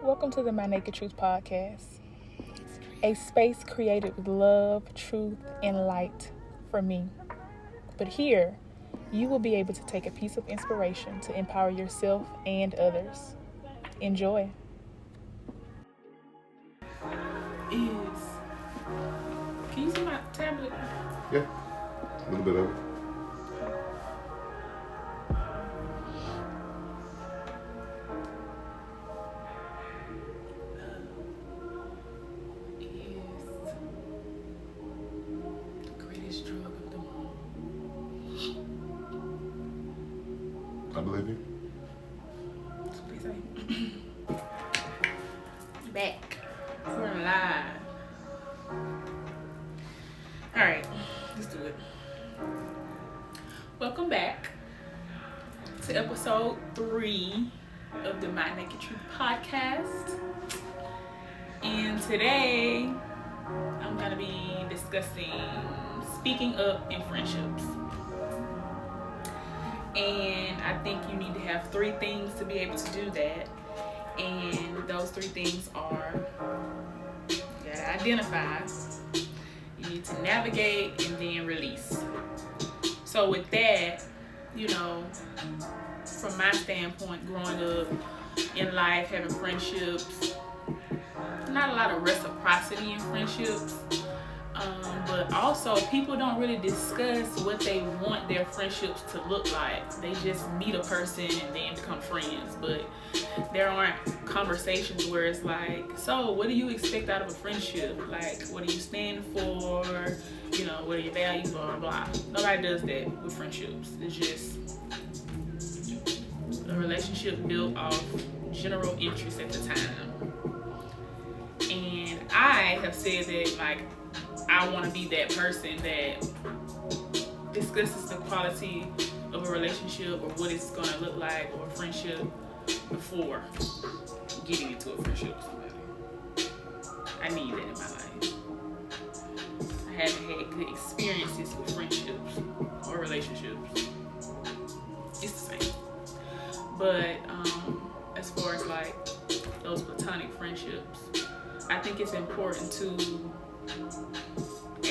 Welcome to the My Naked Truth podcast, a space created with love, truth, and light for me. But here, you will be able to take a piece of inspiration to empower yourself and others. Enjoy. Can you see my tablet? Yeah, a little bit of it. I believe you. Please say. Back. We're live. Alright, let's do it. Welcome back to episode 3 of the My Naked Truth podcast. And today, I'm going to be discussing speaking up in friendships. And I think you need to have 3 things to be able to do that. And those 3 things are, you gotta identify, you need to navigate, and then release. So with that, from my standpoint, growing up in life, having friendships, not a lot of reciprocity in friendships. But also people don't really discuss what they want their friendships to look like. They just meet a person and then become friends. But there aren't conversations where it's like, so what do you expect out of a friendship? Like, what do you stand for? What are your values, blah, blah, blah. Nobody does that with friendships. It's just a relationship built off general interest at the time. And I have said that, I want to be that person that discusses the quality of a relationship or what it's going to look like or a friendship before getting into a friendship with somebody. I need that in my life. I haven't had good experiences with friendships or relationships. It's the same. But as far as those platonic friendships, I think it's important to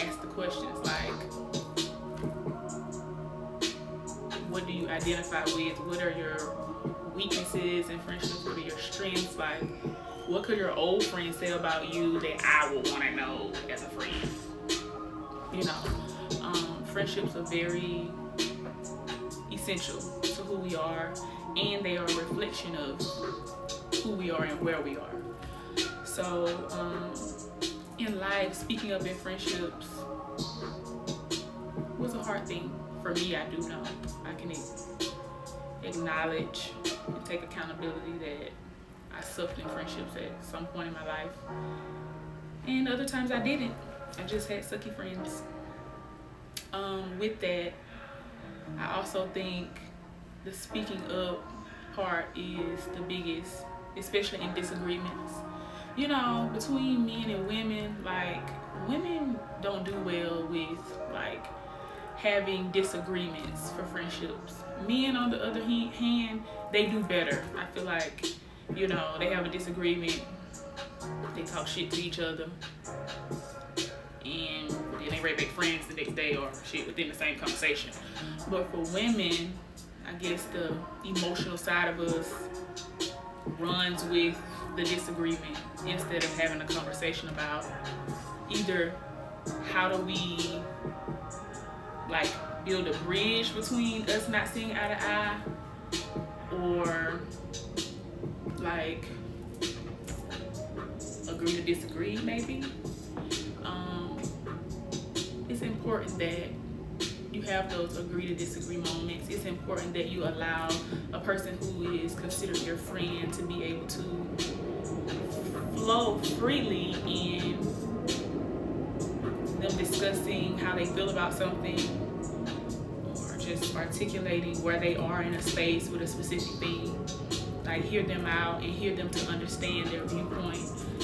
ask the questions what do you identify with? What are your weaknesses in friendships? What are your strengths? What could your old friends say about you that I would want to know as a friend? Friendships are very essential to who we are, and they are a reflection of who we are and where we are. So, in life, speaking up in friendships was a hard thing for me. I do know. I can acknowledge and take accountability that I suffered in friendships at some point in my life. And other times I didn't. I just had sucky friends. With that, I also think the speaking up part is the biggest, especially in disagreements. Between men and women, women don't do well with, having disagreements for friendships. Men, on the other hand, they do better. I feel like, they have a disagreement, they talk shit to each other, and then they right back friends the next day or shit within the same conversation. But for women, I guess the emotional side of us runs with the disagreement instead of having a conversation about either how do we build a bridge between us not seeing eye to eye, or agree to disagree maybe. It's important that you have those agree to disagree moments. It's important that you allow a person who is considered your friend to be able to flow freely in them discussing how they feel about something, or just articulating where they are in a space with a specific thing. Hear them out and hear them to understand their viewpoint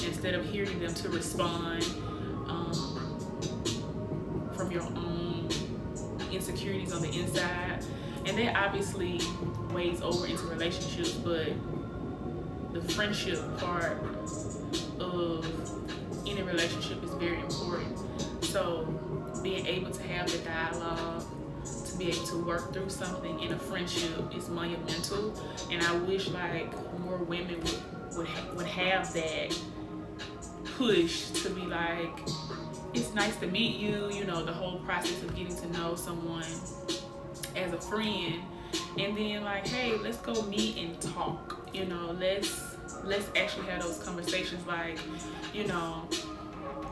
instead of hearing them to respond from your own insecurities on the inside. And that obviously weighs over into relationships, but the friendship part of any relationship is very important. So being able to have the dialogue, to be able to work through something in a friendship is monumental. And I wish like more women would have that push to be like, it's nice to meet you, you know, the whole process of getting to know someone as a friend, and then like, hey, let's go meet and talk, you know, let's actually have those conversations, like, you know,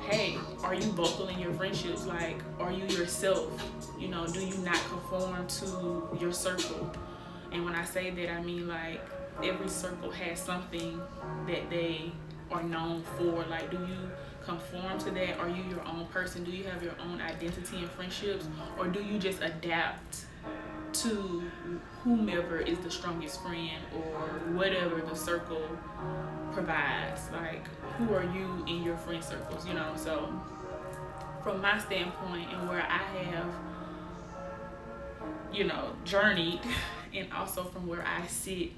hey, are you vocal in your friendships? Like, are you yourself? You know, do you not conform to your circle? And when I say that, I mean like every circle has something that they are known for. Like, do you conform to that? Are you your own person? Do you have your own identity in friendships? Or do you just adapt to whomever is the strongest friend or whatever the circle provides? Like, who are you in your friend circles, you know? So from my standpoint and where I have, you know, journeyed, and also from where I sit,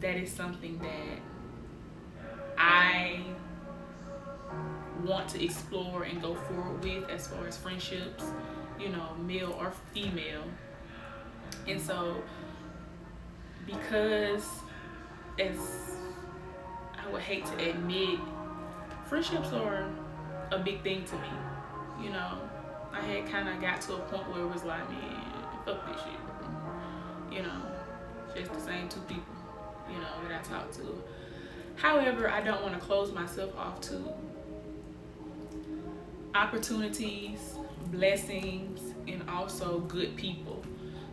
that is something that I want to explore and go forward with as far as friendships, you know, male or female. And so, because, as I would hate to admit, friendships are a big thing to me. You know, I had kind of got to a point where it was like, man, fuck this shit. You know, just the same two people, you know, that I talk to. However, I don't want to close myself off to opportunities, blessings, and also good people.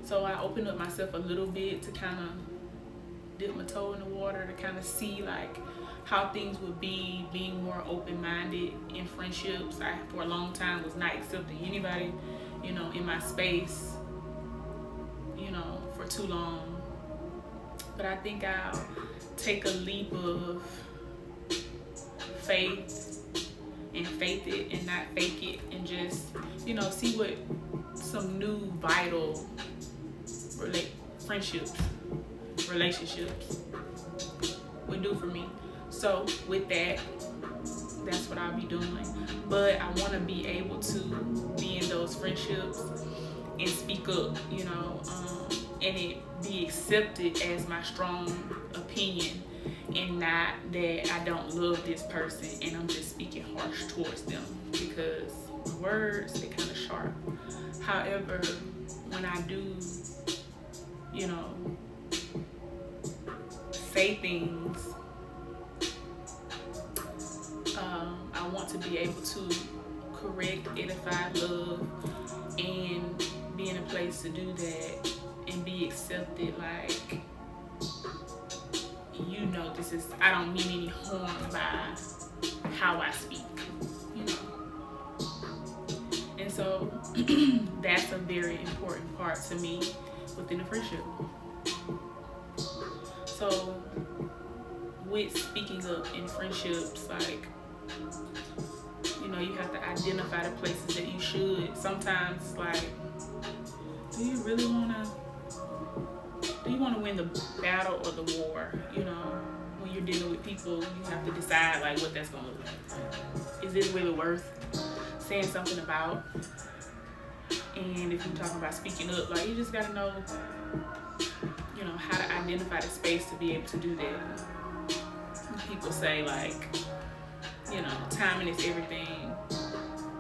So I opened up myself a little bit to kind of dip my toe in the water, to kind of see like how things would be being more open-minded in friendships. I, for a long time, was not accepting anybody, you know, in my space, you know, for too long. But I think I'll take a leap of faith and faith it and not fake it, and just, you know, see what some new vital relationships would do for me. So with that, that's what I'll be doing. But I want to be able to be in those friendships and speak up, you know, and it be accepted as my strong opinion, and not that I don't love this person and I'm just speaking harsh towards them, because words, they're kind of sharp. However, when I do, you know, say things, I want to be able to correct, edify, love, and be in a place to do that and be accepted. Like, you know, this is, I don't mean any harm by how I speak, you know. And so that's a very important part to me within a friendship. So with speaking up in friendships, like, you know, you have to identify the places that you should. Sometimes, like, do you want to win the battle or the war? You know, when you're dealing with people, you have to decide like what that's gonna look like. Is it really worth saying something about? And if you're talking about speaking up, like, you just gotta know, you know, how to identify the space to be able to do that. People say, like, you know, timing is everything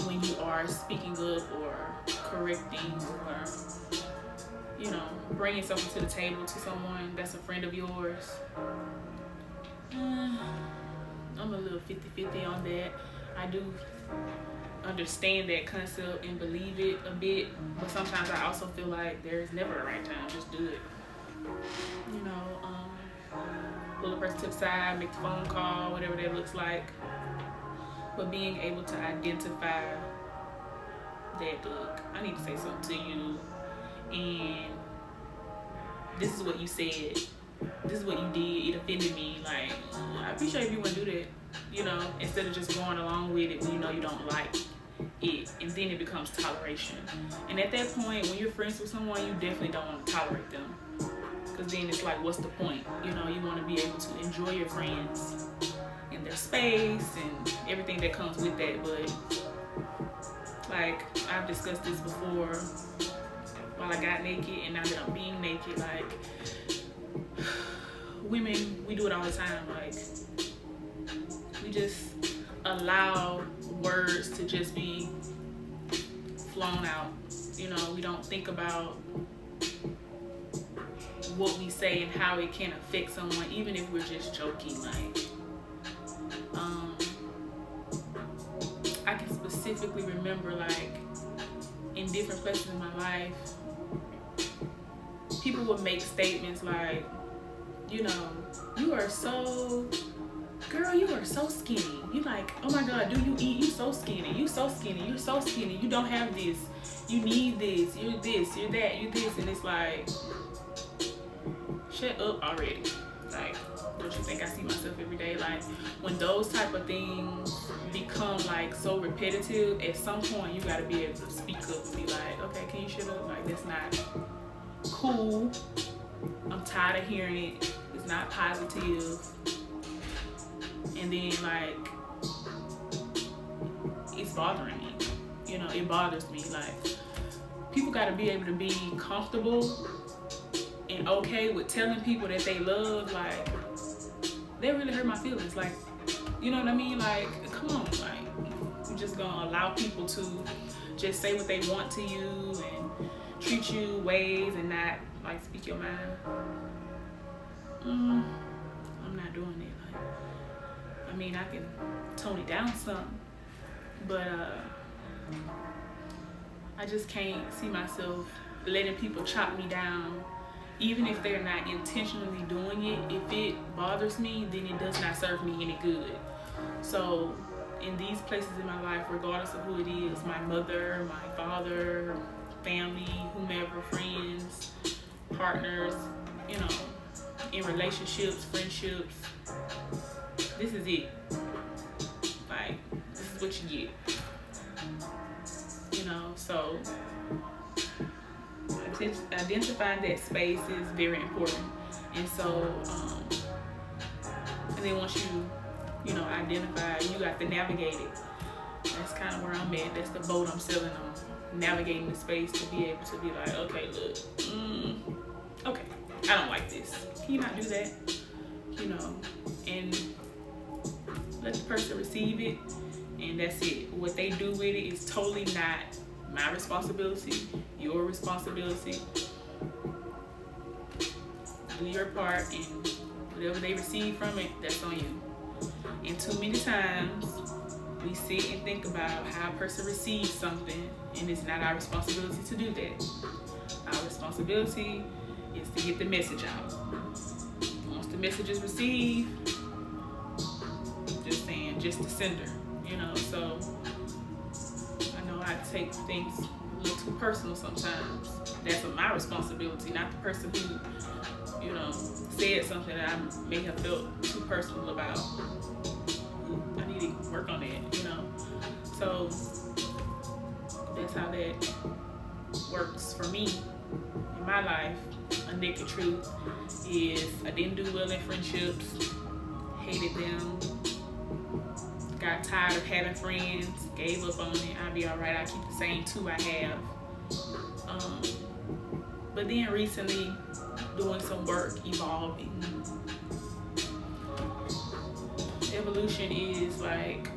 when you are speaking up or correcting or, you know, bringing something to the table to someone that's a friend of yours. I'm a little 50-50 on that. I do understand that concept and believe it a bit, but sometimes I also feel like there's never a right time. Just do it. You know, pull a person to the side, make the phone call, whatever that looks like. But being able to identify that, look, I need to say something to you, and this is what you said, this is what you did, it offended me. Like, I appreciate if you want to do that, you know, instead of just going along with it when you know you don't like it, and then it becomes toleration. And at that point, when you're friends with someone, you definitely don't want to tolerate them. Because then it's like, what's the point? You know, you want to be able to enjoy your friends and their space and everything that comes with that. But like I've discussed this before, while I got naked and now that I'm being naked, like women, we do it all the time. Like we just allow words to just be flown out. You know, we don't think about what we say and how it can affect someone, even if we're just joking. Like I can specifically remember, like in different places in my life, people would make statements like, you know, you are so skinny. You like, oh my God, do you eat? You so skinny. You so skinny. You're so skinny. You don't have this. You need this. You're this. You're that. You're this. And it's like, shut up already. Like, don't you think I see myself every day? Like, when those type of things become like so repetitive, at some point you gotta be able to speak up and be like, okay, can you shut up? Like, that's not cool. I'm tired of hearing it. It's not positive. And then like, it's bothering me. You know, it bothers me. Like, people gotta be able to be comfortable and okay with telling people that they love. Like, they really hurt my feelings. Like, you know what I mean? Like, come on. Like, you're just gonna allow people to just say what they want to you and treat you ways and not like speak your mind. I'm not doing it. Like, I mean, I can tone it down some, but I just can't see myself letting people chop me down, even if they're not intentionally doing it. If it bothers me, then it does not serve me any good. So in these places in my life, regardless of who it is, my mother, my father, family, whomever, friends, partners, you know, in relationships, friendships, this is it. Like, this is what you get. You know, so identifying that space is very important. And so, and then once you know, identify, you got to navigate it. That's kind of where I'm at. That's the boat I'm sailing on. Navigating the space to be able to be like, okay, look, okay, I don't like this. Can you not do that? You know, and let the person receive it, and that's it. What they do with it is totally not my responsibility, your responsibility. Do your part, and whatever they receive from it, that's on you. And too many times, we sit and think about how a person receives something, and it's not our responsibility to do that. Our responsibility is to get the message out. Once the message is received, just the sender, you know. So I know I take things a little too personal sometimes. That's my responsibility, not the person who, you know, said something that I may have felt too personal about. I need to work on that, you know. So that's how that works for me in my life. A naked truth is I didn't do well in friendships, hated them, got tired of having friends, gave up on it. I'll be all right. I keep the same two I have. But then recently, doing some work, evolving. Evolution is like,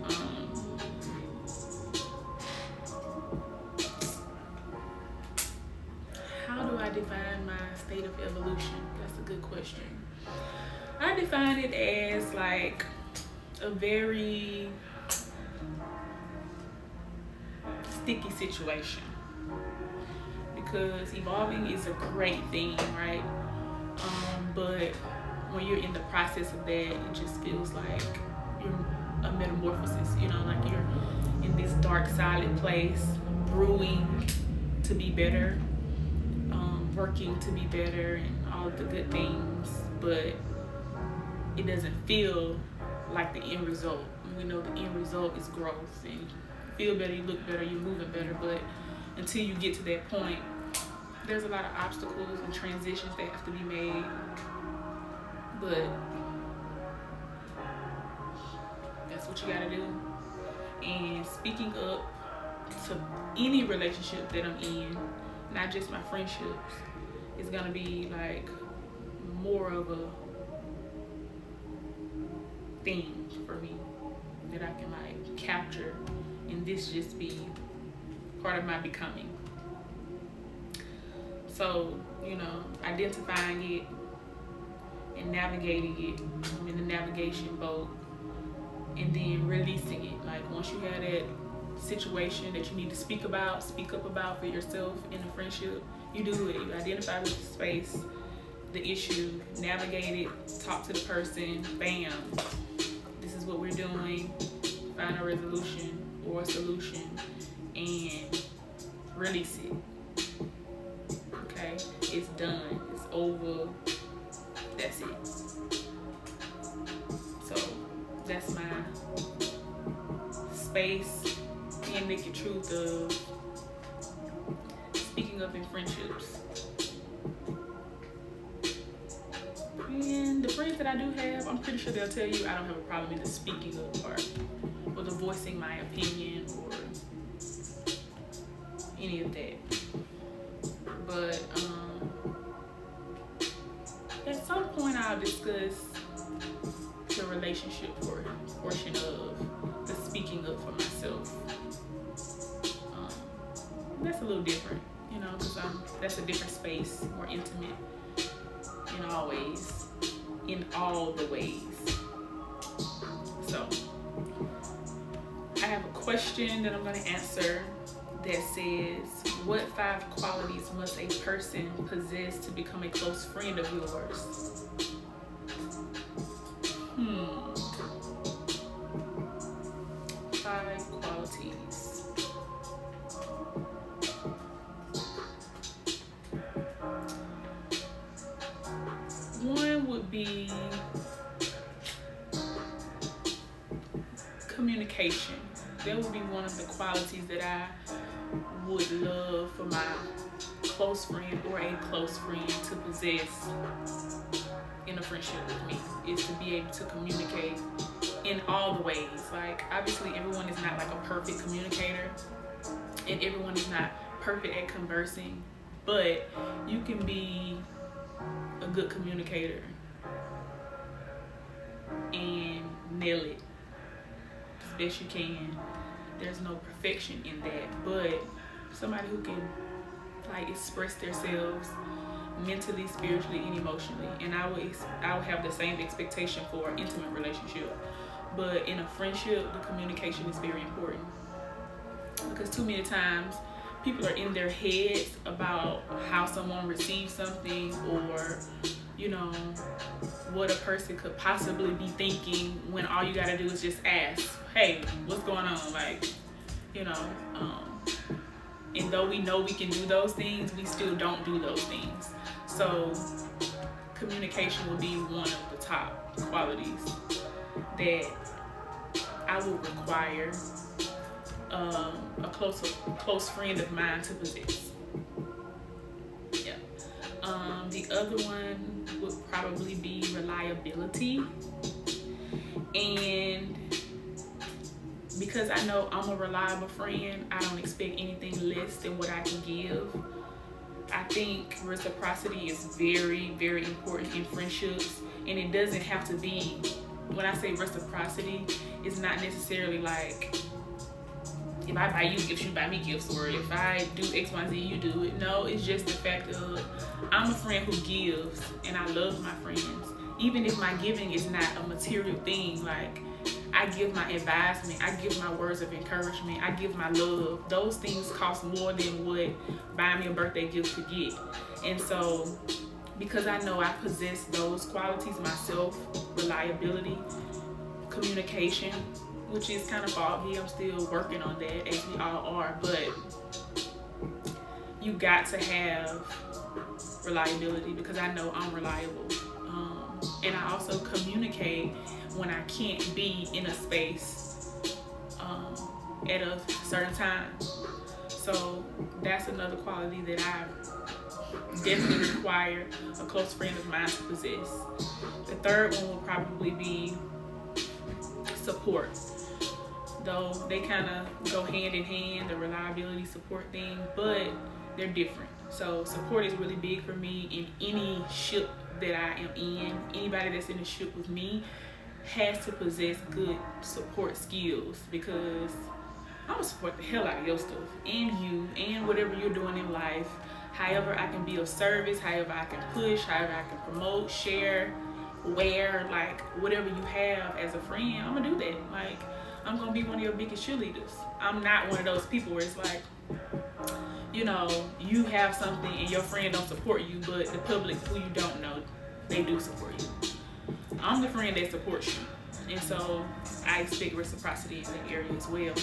how do I define my state of evolution? That's a good question. I define it as like a very sticky situation, because evolving is a great thing, right? But when you're in the process of that, it just feels like you're a metamorphosis, you know, like you're in this dark, silent place, brewing to be better, working to be better, and all of the good things, but it doesn't feel like the end result. We know the end result is growth, and you feel better, you look better, you're moving better, but until you get to that point, there's a lot of obstacles and transitions that have to be made, but that's what you gotta do. And speaking up to any relationship that I'm in, not just my friendships, is gonna be like more of a thing for me that I can like capture, and this just be part of my becoming. So, you know, identifying it and navigating it. I'm in the navigation boat, and then releasing it. Like once you have that situation that you need to speak up about for yourself in a friendship, you do it. You identify with the space, the issue, navigate it, talk to the person, bam, this is what we're doing, find a resolution or a solution, and release it. Okay, it's done, it's over, that's it. So that's my space and naked truth of speaking up in friendships. And the friends that I do have, I'm pretty sure they'll tell you I don't have a problem in the speaking up part, or the voicing my opinion, or any of that. But at some point I'll discuss the relationship portion of the speaking up for myself. That's a little different, you know, because that's a different space, more intimate in all ways, in all the ways. So I have a question that I'm going to answer that says, what 5 qualities must a person possess to become a close friend of yours? 5 qualities. One would be communication. That would be one of the qualities that I would love for my close friend or a close friend to possess in a friendship with me, is to be able to communicate in all the ways. Like, obviously everyone is not like a perfect communicator, and everyone is not perfect at conversing, but you can be a good communicator and nail it as best you can. There's no perfection in that, but somebody who can like express themselves mentally, spiritually, and emotionally. And I would have the same expectation for an intimate relationship, but in a friendship, the communication is very important, because too many times people are in their heads about how someone receives something, or you know, what a person could possibly be thinking, when all you gotta do is just ask, hey, what's going on? Like, you know, and though we know we can do those things, we still don't do those things. So communication would be one of the top qualities that I would require a close friend of mine to possess. Yeah. The other one would probably be reliability. And because I know I'm a reliable friend, I don't expect anything less than what I can give. I think reciprocity is very, very important in friendships, and it doesn't have to be, when I say reciprocity, it's not necessarily like, if I buy you gifts, you buy me gifts, or if I do X, Y, Z, you do it. No, it's just the fact of, I'm a friend who gives, and I love my friends. Even if my giving is not a material thing, like, I give my advisement, I give my words of encouragement, I give my love. Those things cost more than what buying me a birthday gift could get. And so, because I know I possess those qualities myself, reliability, communication, which is kind of foggy, I'm still working on that, as we all are, but you got to have reliability, because I know I'm reliable. And I also communicate when I can't be in a space at a certain time. So that's another quality that I definitely require a close friend of mine to possess. The third one will probably be support. Though they kind of go hand in hand, the reliability support thing, but they're different. So support is really big for me in any ship that I am in. Anybody that's in a ship with me has to possess good support skills, because I'm gonna support the hell out of your stuff and you and whatever you're doing in life. However I can be of service, however I can push, however I can promote, share, wear, like whatever you have as a friend, I'm gonna do that. Like, I'm gonna be one of your biggest cheerleaders. I'm not one of those people where it's like, you know, you have something and your friend don't support you, but the public who you don't know, they do support you. I'm the friend that supports you, and so I expect reciprocity in that area as well.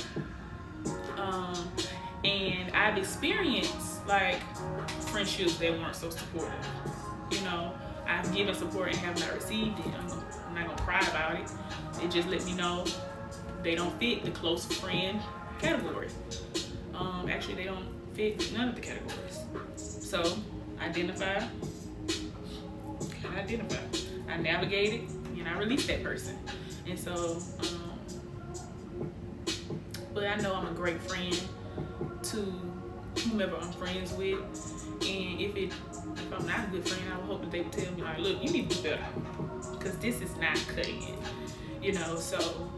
And I've experienced like friendships that weren't so supportive. You know, I've given support and have not received it. I'm not gonna cry about it. It just let me know they don't fit the close friend category. Actually, they don't fit none of the categories. So, identify. I navigate it, and I release that person. And so, but I know I'm a great friend to whomever I'm friends with. And if I'm not a good friend, I would hope that they would tell me like, look, you need to do better, because this is not cutting it. You know, so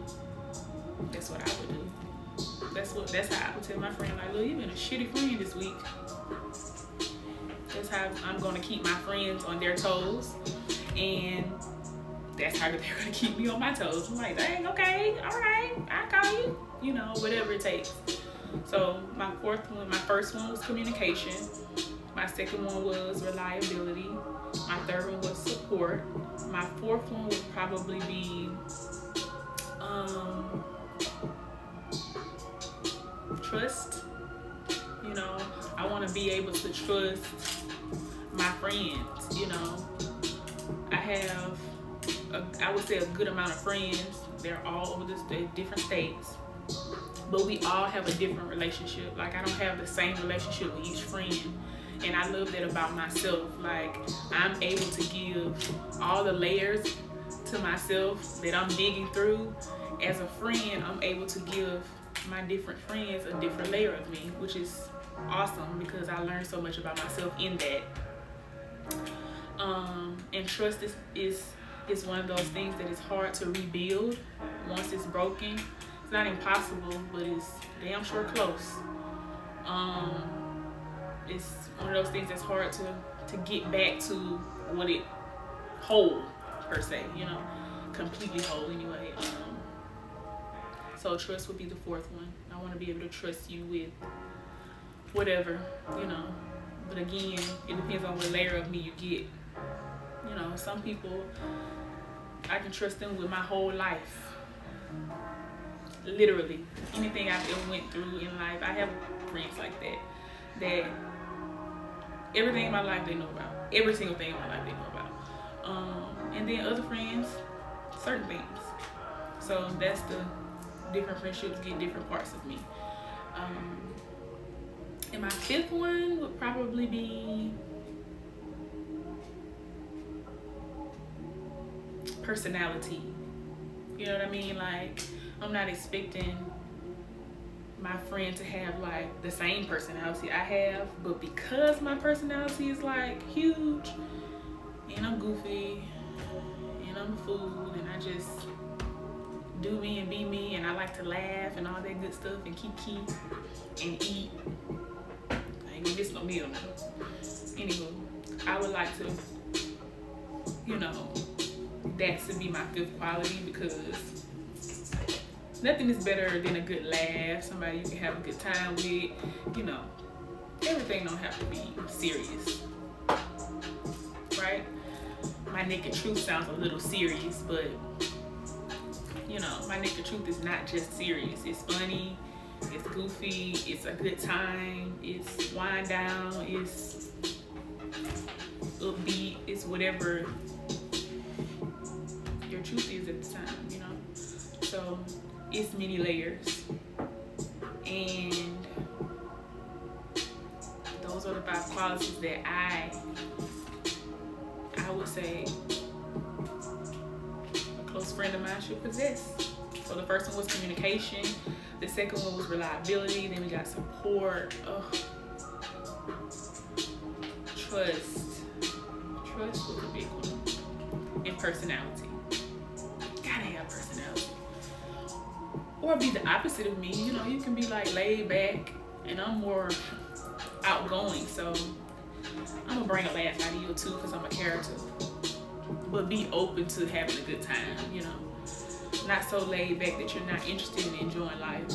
that's what I would do. That's how I would tell my friend, like, look, you've been a shitty friend this week. That's how I'm gonna keep my friends on their toes, and that's how they're gonna keep me on my toes. I'm like, dang, okay, all right, I'll call you. You know, whatever it takes. So my first one was communication. My second one was reliability. My third one was support. My fourth one would probably be trust. You know, I want to be able to trust my friends. You know, I have I would say a good amount of friends. They're all over the different states, but we all have a different relationship. Like, I don't have the same relationship with each friend, and I love that about myself. Like, I'm able to give all the layers to myself that I'm digging through. As a friend, I'm able to give my different friends a different layer of me, which is awesome, because I learned so much about myself in that. And trust is one of those things that is hard to rebuild once it's broken. It's not impossible, but it's damn sure close. It's one of those things that's hard to get back to what it whole, per se, you know, completely whole anyway. So trust would be the fourth one. I want to be able to trust you with whatever, you know. But again, it depends on what layer of me you get. You know, some people, I can trust them with my whole life. Literally, anything I've ever went through in life, I have friends like that everything in my life they know about. Every single thing in my life they know about. And then other friends, certain things. So that's the different friendships get different parts of me. And my fifth one would probably be personality. You know what I mean? Like, I'm not expecting my friend to have like the same personality I have, but because my personality is like huge, and I'm goofy, and I'm a fool, and I just do me and be me, and I like to laugh and all that good stuff, and kiki and eat. I ain't gonna miss no meal now. Anywho, I would like to, you know, that to be my fifth quality, because nothing is better than a good laugh, somebody you can have a good time with. You know, everything don't have to be serious, right? My naked truth sounds a little serious, but you know, my naked truth is not just serious. It's funny, it's goofy, it's a good time, it's wind down, it's upbeat, it's whatever your truth is at the time, you know? So it's many layers, and those those are the 5 qualities that I would say a close friend of mine should possess. So the first one was communication. The second one was reliability. Then we got support. Trust. Trust was a big one. And personality. Gotta have personality. Or be the opposite of me. You know, you can be like laid back, and I'm more outgoing. So I'm gonna bring a laugh out of you too, because I'm a character. But be open to having a good time, you know. Not so laid back that you're not interested in enjoying life.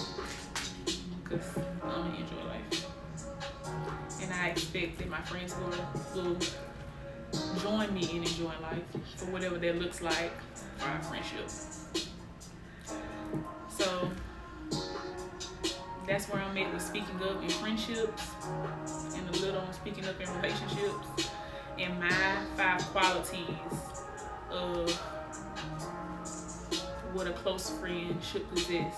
Because I'm gonna enjoy life. And I expect that my friends will join me in enjoying life for whatever that looks like for our friendship. So that's where I'm at with speaking up in friendships, and a little on speaking up in relationships, and my 5 qualities of what a close friend should possess.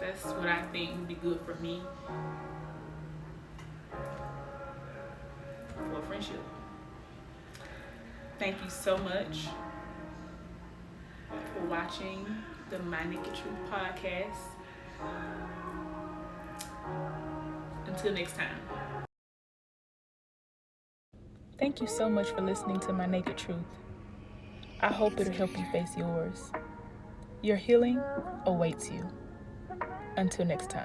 That's what I think would be good for me for a friendship. Thank you so much for watching the My Naked Truth podcast. Until next time. Thank you so much for listening to My Naked Truth. I hope it'll help you face yours. Your healing awaits you. Until next time.